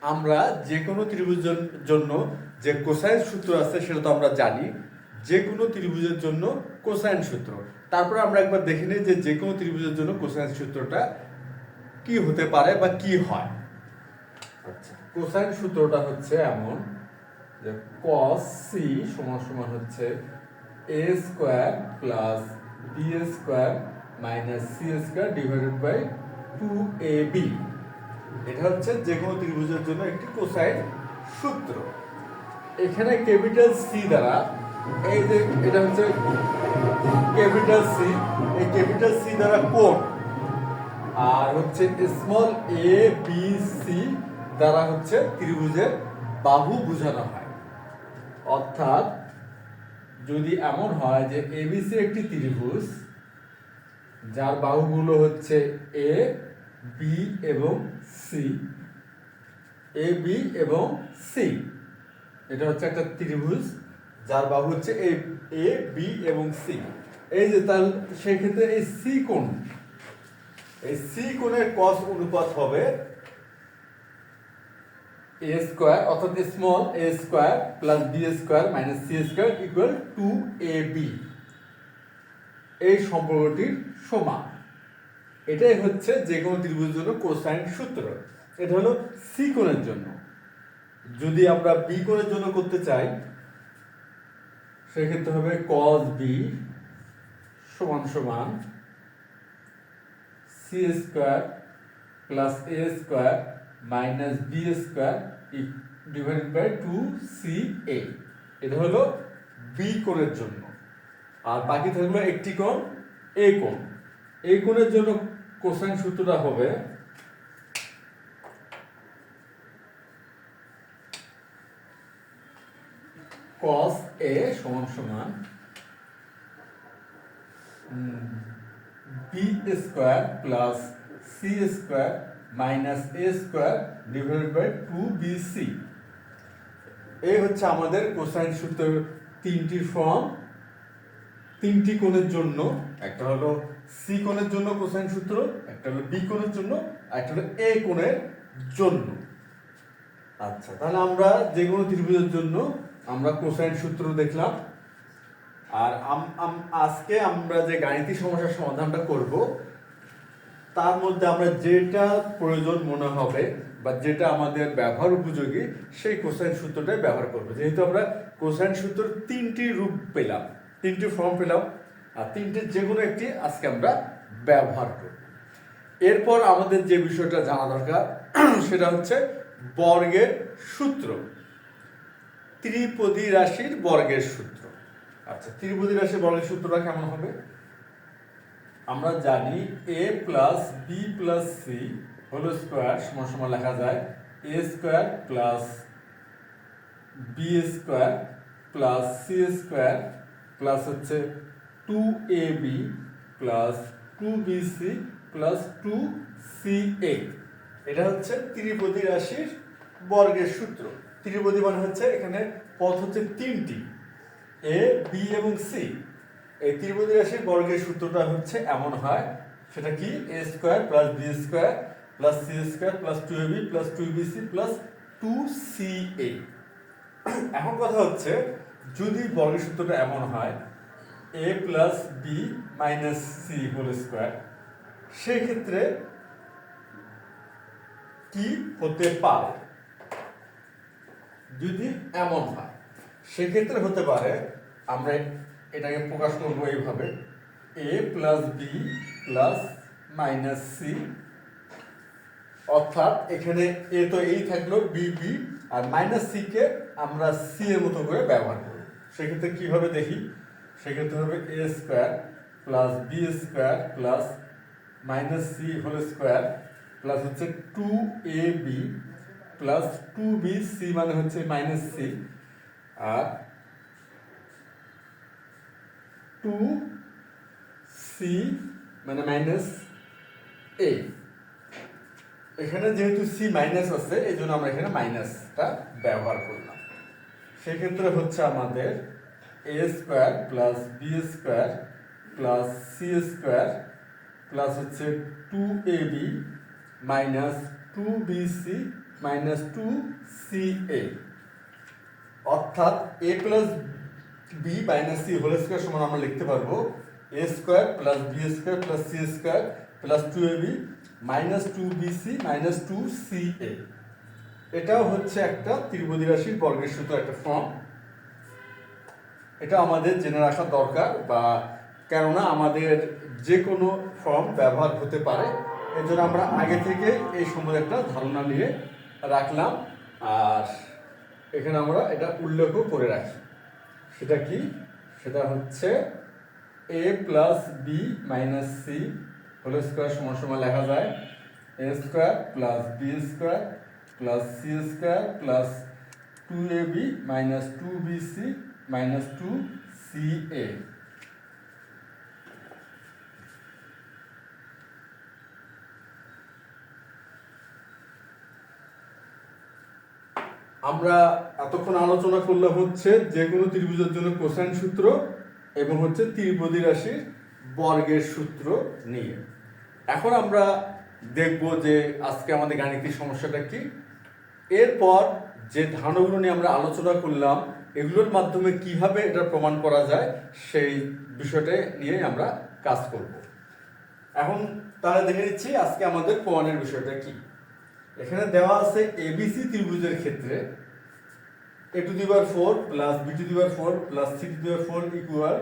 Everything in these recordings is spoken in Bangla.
আমরা যে কোনো ত্রিভুজের জন্য যে কোসাইন সূত্র আছে সেটা তো আমরা জানি, যে কোনো ত্রিভুজের জন্য কোসাইন সূত্র। তারপরে আমরা একবার দেখে নিই যে যে কোনো ত্রিভুজের জন্য কোসাইন সূত্রটা কি হতে পারে বা কি হয়। আচ্ছা, কোসাইন সূত্রটা হচ্ছে এমন যে cos c সমান সমান হচ্ছে a square plus b square minus c square divided by 2ab। এটা হচ্ছে যে কোনো ত্রিভুজের জন্য একটি কোসাইন সূত্র। এখানে ক্যাপিটাল সি দ্বারা এই যে এটা হচ্ছে ক্যাপিটাল সি, এই ক্যাপিটাল সি দ্বারা কোণ, আর হচ্ছে স্মল এ বি সি দ্বারা হচ্ছে ত্রিভুজের বাহু বোঝানো হয়। অর্থাৎ যদি এমন হয় যে এবিসি একটি ত্রিভুজ যার বাহুগুলো হচ্ছে এ বি এবং সি, এ বি এবং সি, এটা হচ্ছে একটা ত্রিভুজ যার বাহু হচ্ছে এ বি এবং সি। এই যে তার সেক্ষেত্রে এই সি কোণ, এই সি কোণের cos অনুপাত হবে a স্কয়ার, অর্থাৎ small a square plus b square minus c square equal 2ab। এই সম্পর্কটির সমান। এটাই হচ্ছে যে কোনো ত্রিভুজের জন্য কোসাইন সূত্র। এটা হলো সি কোণের জন্য। যদি আমরা বি কোণের জন্য করতে চাই সেক্ষেত্রে হবে cos b সমান সমান c square plus a square minus b square divided by 2ca। এটা হলো বি কোণের জন্য। আর বাকি থাকলো একটি কোণ এ কোণ। এই কোণের জন্য কোসাইন সূত্রটা হবে cos a সমান সমান b square plus c square minus a square divided by 2bc। এই হচ্ছে আমাদের কোসাইন সূত্রের তিনটি ফর্ম তিনটি কোণের জন্য। একটা হলো সি কোণের জন্য কোসাইন সূত্র, একটা হলো বি কোণের জন্য, আর একটা হলো এ কোণের জন্য। আচ্ছা, তাহলে আমরা যে কোনো ত্রিভুজের জন্য আমরা কোসাইন সূত্র দেখলাম। আর আজকে আমরা যে গাণিতিক সমস্যার সমাধানটা করব তার মধ্যে আমরা যেটা প্রয়োজন মনে হবে বা যেটা আমাদের ব্যবহার উপযোগী সেই কোসাইন সূত্রটাই ব্যবহার করব। যেহেতু আমরা কোসাইন সূত্র তিনটি রূপ পেলাম, তিনটি ফর্ম পেলাম, আর তিনটির যে কোনো একটি আজকে আমরা ব্যবহার করব। এরপর আমাদের যে বিষয়টা জানা দরকার সেটা হচ্ছে বর্গের সূত্র, ত্রিপদী রাশির বর্গের সূত্র। আচ্ছা, ত্রিপদী রাশির বর্গের সূত্রটা কেমন হবে? আমরা জানি a plus b plus c whole square সমান সমান লেখা যায় a square plus B square plus C square plus হচ্ছে 2ab plus 2bc plus 2ca। এটা হচ্ছে ত্রিপদী রাশির বর্গের সূত্র। ত্রিপদী মানে হচ্ছে এখানে পদ হচ্ছে তিনটি, এ বি এবং সি। এই ত্রিপদী রাশির বর্গের সূত্রটা হচ্ছে এমন হয়, সেটা কি a square plus b square plus c square plus 2ab plus 2bc plus 2ca। এখন কথা হচ্ছে যদি বর্গের সূত্রটা এমন হয় a plus B minus C whole square, সেই ক্ষেত্রে কি হতে পারে? যদি এমন হয় সেক্ষেত্রে হতে পারে, আমরা এটাকে প্রকাশ করবো এইভাবে a plus b plus minus c, অর্থাৎ এখানে এ তো এই থাকলো বি বি আর মাইনাস সি কে আমরা সি এর মতো করে ব্যবহার করব। সেক্ষেত্রে কি হবে দেখি, সেক্ষেত্রে হবে a square plus b square plus minus C whole square plus হচ্ছে 2ab প্লাস 2bc মানে হচ্ছে মাইনাস সি আর 2c মানে মাইনাস a। এখানে যেহেতু সি মাইনাস আছে এই জন্য আমরা এখানে মাইনাসটা ব্যবহার করলাম। সেক্ষেত্রে হচ্ছে আমাদের a square plus B square plus C square plus হচ্ছে 2ab minus 2bc minus two C A, অর্থাৎ A plus B minus C whole square সমান আমরা লিখতে পারবো A square plus B square plus C square plus two A B minus two B C minus two C A. এটাও হচ্ছে একটা ত্রিপদী রাশির বর্গের সূত্র একটা ফর্ম। এটা আমাদের জেনে রাখা দরকার, বা কেননা আমাদের যে কোনো ফর্ম ব্যবহার হতে পারে, এর জন্য আমরা আগে থেকে এই সম্বন্ধে একটা ধারণা নিয়ে রাখলাম। আর এখানে আমরা এটা উল্লেখও করে রাখি। সেটা কি? সেটা হচ্ছে A plus B minus C whole square সমান সমান লেখা যায় A square plus B square plus C square plus two A B minus two B C minus two C A. আমরা এতক্ষণ আলোচনা করলাম হচ্ছে যে কোনো ত্রিভুজের জন্য কোসাইন সূত্র এবং হচ্ছে ত্রিপদী রাশির বর্গের সূত্র নিয়ে। এখন আমরা দেখব যে আজকে আমাদের গাণিতিক সমস্যাটা কি। এরপর যে ধারণাগুলো নিয়ে আমরা আলোচনা করলাম এগুলোর মাধ্যমে কিভাবে এটা প্রমাণ করা যায় সেই বিষয়টা নিয়ে আমরা কাজ করব। এখন তাহলে দেখে নিচ্ছি আজকে আমাদের প্রমাণের বিষয়টা কি। এখানে দেওয়া আছে এবিসি ত্রিভুজের ক্ষেত্রে a to the power 4 plus b to the power 4 plus c to the power 4 equal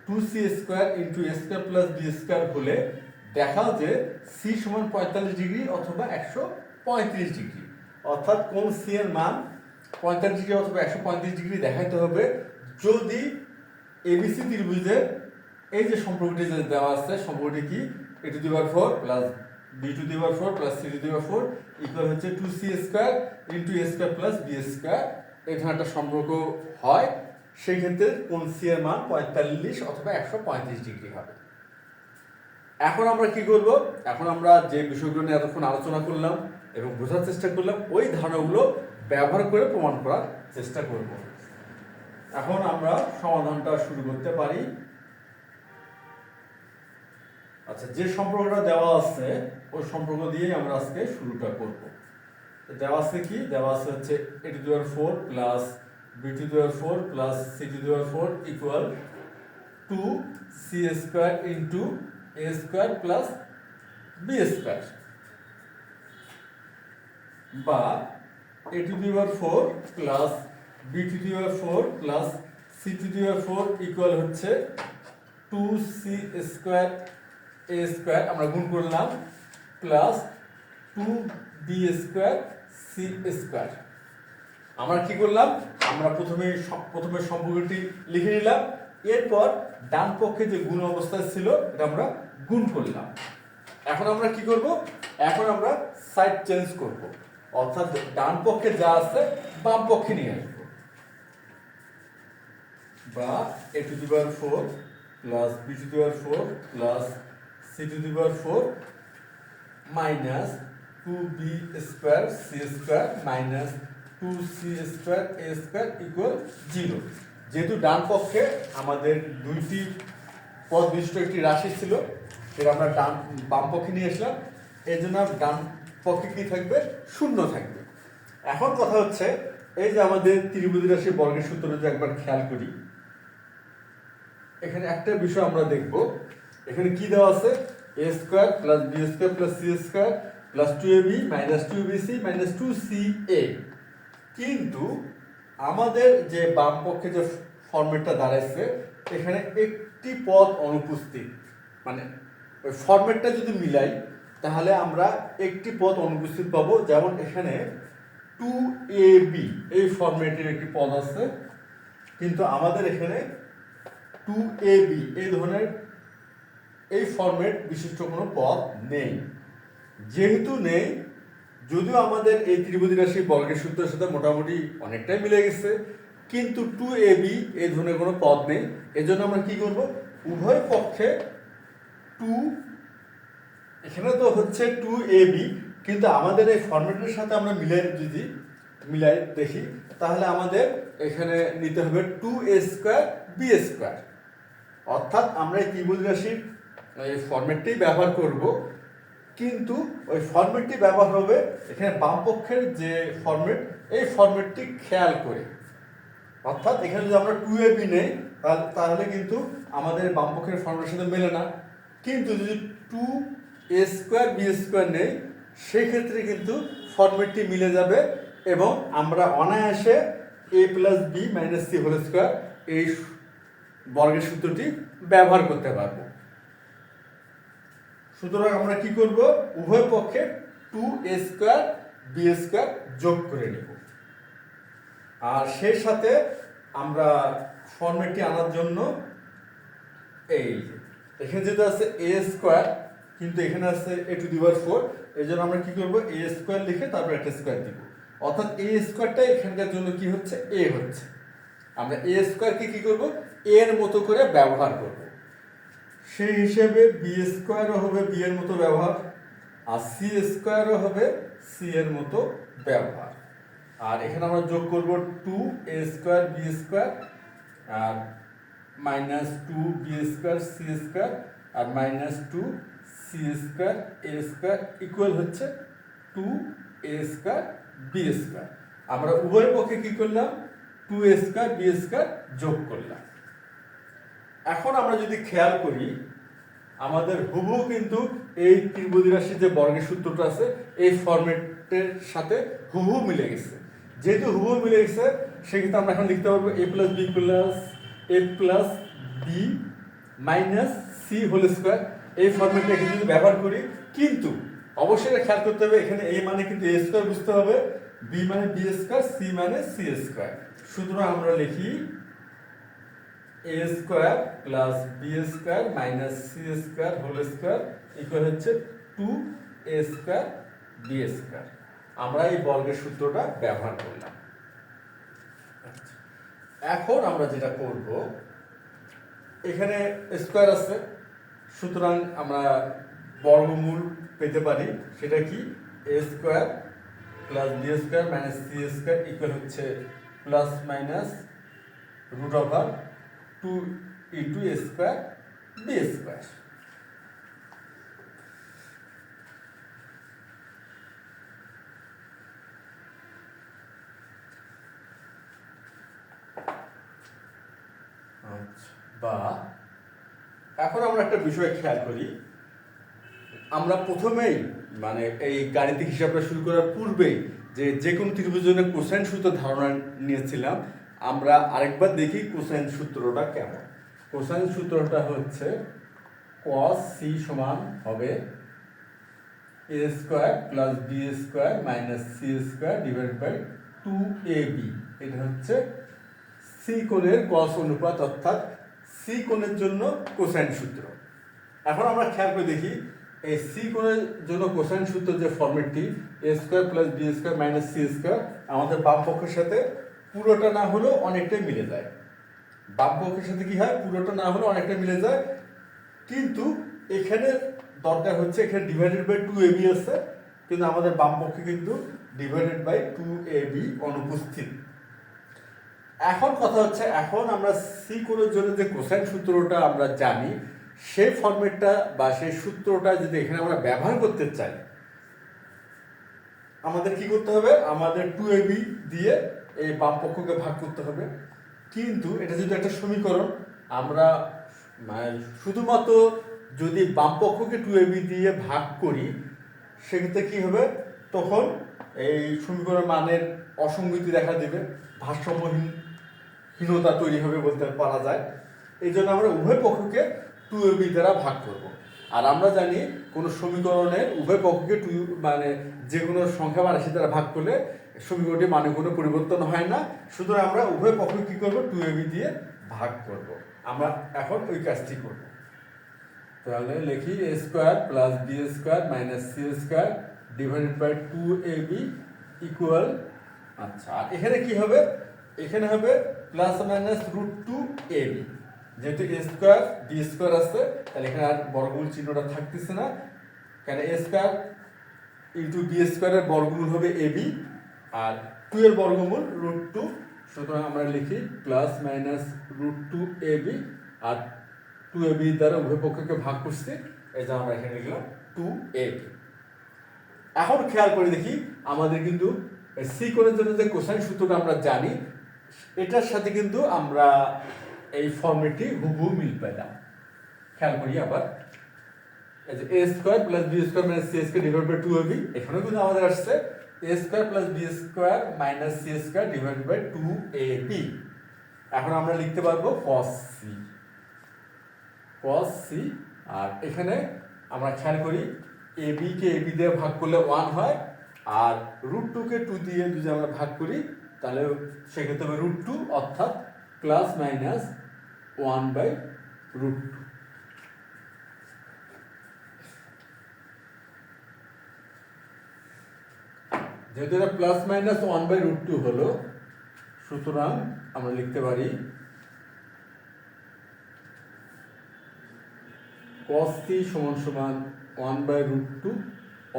2c square into a square plus b square হলে দেখাও যে c সমান 45 ডিগ্রি অথবা 135 ডিগ্রি, অর্থাৎ কোণ c এর মান 45 ডিগ্রি অথবা 135 ডিগ্রি দেখাইতে হবে যদি এবিসি ত্রিভুজের এই যে সম্পর্কটি যে দেওয়া আছে সম্পর্কটি কি a to the power 4 plus b to the power 4 plus c to the power 4 equal হচ্ছে 2c square into a square plus b square। এই ধরনের একটা সম্পর্ক হয়, সেই ক্ষেত্রে কোণ সি এর মান 45 অথবা 135 ডিগ্রি হবে। এখন আমরা কি করব? এখন আমরা যে বিষয়গুলো নিয়ে এতক্ষণ আলোচনা করলাম এবং বোঝার চেষ্টা করলাম ওই ধারণাগুলো ব্যবহার করে প্রমাণ করার চেষ্টা করব। এখন আমরা সমাধানটা শুরু করতে পারি। আচ্ছা, যে সম্পর্কটা দেওয়া আছে ওই সম্পর্ক দিয়েই আমরা আজকে শুরুটা করব। দেওয়া আছে কি? দেওয়া আছে হচ্ছে a to the power 4 plus b to the power 4 plus c to the power 4 equal 2c square into a square plus b square, বা a to the power 4 plus b to the power 4 plus c to the power 4 equal হচ্ছে 2c square a square আমরা গুণ করলাম plus 2b square c square. আমরা কি করলাম? আমরা প্রথমে সম্পর্কটি লিখে নিলাম, এরপর ডান পক্ষে যে গুণ অবস্থায় ছিল এটা আমরা গুণ করলাম। এখন আমরা কি করব? এখন আমরা সাইড চেঞ্জ করব, অর্থাৎ ডান পক্ষে যা আছে বাম পক্ষে নিয়ে আসবো, বা a to the power 4 plus b to the power 4 plus c to the power 4 minus 2b square c square minus 2c square a square equal 0। যেহেতু ডান পক্ষে আমাদের দুইটি পদ বিশিষ্ট একটি রাশি ছিল, সেটা আমরা বাম পক্ষে নিয়ে আসলাম, এর জন্য ডান পক্ষে কি থাকবে? শূন্য থাকবে। এখন কথা হচ্ছে এই যে আমাদের ত্রিপদী রাশির বর্গের সূত্র যদি একবার খেয়াল করি, এখানে একটা বিষয় আমরা দেখব। এখানে কি দেওয়া আছে? a square plus b square plus c square plus 2ab minus 2bc minus 2ca। কিন্তু আমাদের যে বাম পক্ষে যে ফরম্যাটটা দাঁড়াইছে এখানে একটি পদ অনুপস্থিত, মানে ওই ফরম্যাটটা যদি মিলাই তাহলে আমরা একটি পদ অনুপস্থিত পাবো। যেমন এখানে 2ab এই ফরম্যাটের একটি পদ আছে, কিন্তু আমাদের এখানে 2ab এই ধরনের এই ফরম্যাট বিশিষ্ট কোনো পদ নেই। যেহেতু নেই, যদিও আমাদের এই ত্রিপদী রাশির বর্গের সূত্রের সাথে মোটামুটি অনেকটাই মিলে গেছে, কিন্তু 2ab এই ধরনের কোনো পদ নেই। এজন্য আমরা কি করব? উভয় পক্ষে 2, এখানে তো হচ্ছে 2ab, কিন্তু আমাদের এই ফরম্যাটের সাথে আমরা মিলাই দেখি, তাহলে আমাদের এখানে নিতে হবে 2a স্কয়ার b স্কয়ার। অর্থাৎ আমরা এই ত্রিপদী রাশির এই ফরম্যাটটাই ব্যবহার করব, কিন্তু ওই ফরম্যাটটি ব্যবহার হবে এখানে বাম পক্ষের যে ফরম্যাট, এই ফরম্যাটটি খেয়াল করে। অর্থাৎ এখানে যদি আমরা 2ab নেই তাহলে কিন্তু আমাদের বাম পক্ষের ফরম্যাটের সাথে মেলে না। কিন্তু যদি 2a²b² নেই সেক্ষেত্রে কিন্তু ফরম্যাটটি মিলে যাবে এবং আমরা অনায়াসে a+b−c² এই বর্গের সূত্রটি ব্যবহার করতে পারবো। সুতরাং আমরা কি করব, উভয় পক্ষে 2a²b² যোগ করে নেব। আর সেই সাথে আমরা ফরম্যাটটি আনার জন্য এই এখানে যেটা আছে a² কিন্তু এখানে আছে a⁴, এই জন্য আমরা কি করব, a² লিখে তারপর একটা স্কোয়ার দিব। অর্থাৎ a²টা এখানকার জন্য কি হচ্ছে, a হচ্ছে। আমরা a² কে কি করব, a এর মতো করে ব্যবহার করব। সেই হিসেবে b² হবে b এর মতো ব্যবহার, আর c² হবে c এর মতো ব্যবহার। আর এখানে আমরা যোগ করব 2a²b² আর -2b²c² আর -2c²a² ইকুয়াল হচ্ছে 2a²b²। আমরা উভয় পক্ষে কি করলাম, 2a²b² যোগ করলাম। এখন আমরা যদি খেয়াল করি আমাদের হুবহু কিন্তু এই ত্রিপদী রাশির যে বর্গের সূত্রটা আছে এই ফরম্যাটের সাথে হুবহু মিলে গেছে। যেহেতু হুবহু মিলে গেছে সেক্ষেত্রে আমরা এখন লিখতে পারবো a+b+a+b−c² এই ফরম্যাটটা এখানে যদি ব্যবহার করি। কিন্তু অবশ্যই এটা খেয়াল করতে হবে, এখানে a মানে কিন্তু a² বুঝতে হবে, b মানে b², c মানে c²। সুতরাং আমরা লিখি a² + b² - c² ইকুয়াল হচ্ছে 2a²b²। আমরা এই বর্গের সূত্রটা ব্যবহার করলাম। এখন আমরা যেটা করব, এখানে স্কয়ার আছে, সুতরাং আমরা বর্গমূল পেতে পারি। সেটা কি, a² + b² - c² ইকুয়াল হচ্ছে ±√2a²b²। বা এখন আমরা একটা বিষয় খেয়াল করি, আমরা প্রথমেই মানে এই গাণিতিক হিসাবটা শুরু করার পূর্বেই যে কোনো ত্রিভুজের কোসাইন সূত্র ধারণা নিয়েছিলাম। আমরা আরেকবার দেখি কোসাইন সূত্রটা কেমন। কোসাইন সূত্রটা হচ্ছে cos c সমান হবে a² + b² - c² / 2ab। এটা হচ্ছে c কোণের cos অনুপাত, অর্থাৎ c কোণের জন্য কোসাইন সূত্র। এখন আমরা খেয়াল করে দেখি এই c কোণের জন্য কোসাইন সূত্র যে ফরম্যাটটি a² + b² - c² আমাদের বাম পক্ষের সাথে পুরোটা না হলেও অনেকটাই মিলে যায়। বাম পক্ষের সাথে কি হয়, পুরোটা না হলেও অনেকটা মিলে যায়। কিন্তু এখানে দরকার হচ্ছে, এখানে /2ab আছে, কিন্তু আমাদের বাম পক্ষে কিন্তু /2ab অনুপস্থিত। এখন কথা হচ্ছে, এখন আমরা সি কোণের জন্য যে কোসাইন সূত্রটা আমরা জানি সেই ফরম্যাটটা বা সেই সূত্রটা যদি এখানে আমরা ব্যবহার করতে চাই, আমাদের কি করতে হবে, আমাদের 2ab দিয়ে এই বাম পক্ষকে ভাগ করতে হবে। কিন্তু এটা যদি একটা সমীকরণ, আমরা শুধুমাত্র যদি বাম পক্ষকে 2ab দিয়ে ভাগ করি সেক্ষেত্রে কি হবে, তখন এই সমীকরণের মানের অসঙ্গতি দেখা দেবে, ভারসাম্যহীনতা তৈরি হবে বলতে পারা যায়। এই জন্য আমরা উভয় পক্ষকে 2ab দ্বারা ভাগ করব। আর আমরা জানি কোনো সমীকরণের উভয় পক্ষকে যে কোনো সংখ্যা বা রাশি দ্বারা ভাগ করলে সমীকরণটির মানে কোনো পরিবর্তন হয় না। সুতরাং আমরা উভয় পক্ষকে কি করব, 2ab দিয়ে ভাগ করব। আমরা এখন ওই কাজটি করব। তাহলে লিখি a² + b² - c² / 2ab equal, আচ্ছা, আর এখানে কি হবে, এখানে হবে ±√2ab। যেহেতু a² b² আছে তাহলে এখানে আর বর্গমূল চিহ্নটা থাকতেছে না, কারণ a² × b² এর বর্গমূল হবে ab আর 2 এর বর্গমূল √2। সুতরাং আমরা লিখি ±√2ab আর 2ab দ্বারা উভয় পক্ষকে ভাগ করছি, এই যে আমরা এখানে লিখলাম 2ab। এখন খেয়াল করে দেখি আমাদের কিন্তু সি কোণের জন্য যে কোসাইন সূত্রটা আমরা জানি এটার সাথে কিন্তু আমরা এই ফর্মেটটি হুবহু মিল পেলাম। খেয়াল করি আবার এই যে a square plus b square minus c square divide by 2ab, এখানেও কিন্তু আমাদের আসছে a square plus b square minus c square divide by 2ab। এখন আমরা লিখতে পারবো cos c, আর এখানে আমরা খেয়াল করি ab কে ab দিয়ে ভাগ করলে 1 হয়, আর √2 কে 2 দিয়ে যদি আমরা ভাগ করি তাহলে সেক্ষেত্রে হবে √2, অর্থাৎ প্লাস মাইনাস 1/√2। যেহেতু এটা প্লাস মাইনাস 1/√2 হলো, সুতরাং আমরা লিখতে পারি cos c সমান সমান 1/√2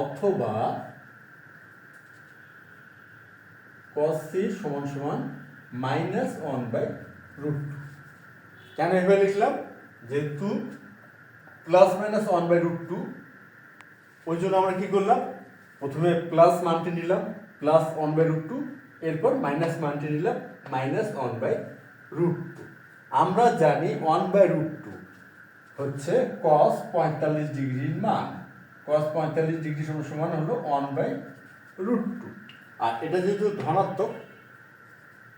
অথবা cos c সমান সমান মাইনাস 1/√2। কেন এভাবে লিখলাম? যেহেতু প্লাস মাইনাস 1/√2, ওই জন্য আমরা কি করলাম, প্রথমে প্লাস মানটি নিলাম প্লাস 1/√2, এরপর মাইনাস মানটি নিলাম মাইনাস 1/√2। আমরা জানি 1/√2 হচ্ছে cos 45 ডিগ্রির মান। cos 45 ডিগ্রি সমান হলো 1/√2, আর এটা যেহেতু ধনাত্মক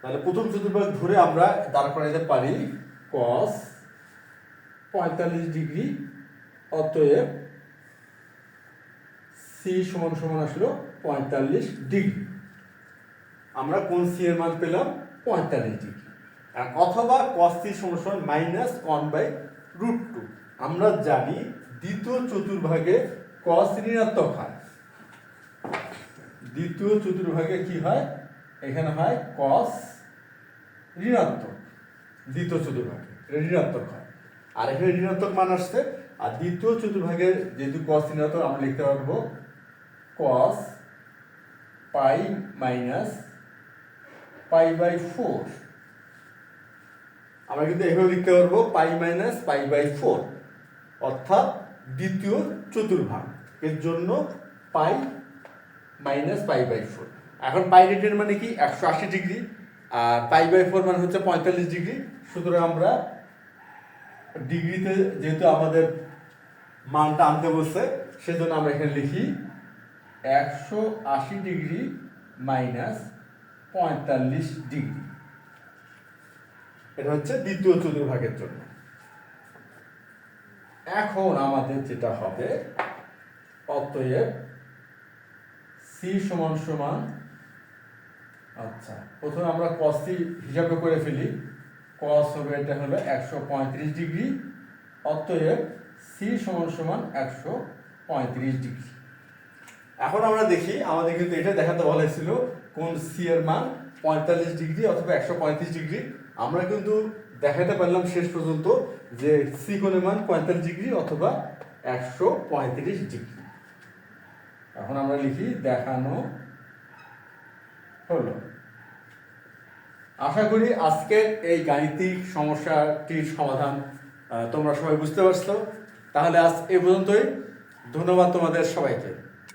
তাহলে প্রথম চতুর্ভাগ ধরে আমরা দাঁড় করাইতে পারি cos 45 ডিগ্রি, অতএব c সমান আসলো 45 ডিগ্রি। আমরা কোন c এর মান পেলাম 45 ডিগ্রি। আর অথবা cos c সমান মাইনাস 1/√2। আমরা জানি দ্বিতীয় চতুর্ভাগে cos ঋণাত্মক হয়, দ্বিতীয় চতুর্ভাগে কি হয়, এখানে হয় cos ঋণাত্মক, দ্বিতীয় চতুর্ভাগে ঋণাত্মক হয়, আর এখানে ঋণাত্মক মান আসছে। আর দ্বিতীয় চতুর্ভাগের যেহেতু cos ঋণাত্মক, আমরা লিখতে পারবো cos পাই মাইনাস π/4। আমরা কিন্তু এভাবে লিখতে পারবো পাই মাইনাস π/4, অর্থাৎ দ্বিতীয় চতুর্ভাগ এর জন্য পাই মাইনাস π/4। এখন পাই রেটের মানে কি 180 ডিগ্রি, আর π/4 মানে হচ্ছে 45 ডিগ্রি। সুতরাং আমরা ডিগ্রিতে যেহেতু আমাদের মানটা আনতে বলছে, সেজন্য আমরা এখানে লিখি 180 ডিগ্রি মাইনাস 45 ডিগ্রি। এটা হচ্ছে দ্বিতীয় চতুর্ভাগের জন্য। এখন আমাদের যেটা হবে, অতএব c সমান আচ্ছা প্রথমে আমরা cos c হিসাবে করে ফেলি। cos হবে এটা হলো 135 ডিগ্রি, অতএব c সমান 135 ডিগ্রি। এখন আমরা দেখি, আমাদের কিন্তু এটা দেখাতে বলা হয়েছিল কোন c এর মান 45 ডিগ্রি অথবা 135 ডিগ্রি। আমরা কিন্তু দেখাতে পারলাম শেষ পর্যন্ত যে c কোণের মান 45 ডিগ্রি অথবা 135 ডিগ্রি। এখন আমরা লিখি দেখানো হলো। আশা করি আজকের এই গাণিতিক সমস্যাটির সমাধান তোমরা সবাই বুঝতে পারছো। তাহলে আজ এ পর্যন্তই। ধন্যবাদ তোমাদের সবাইকে।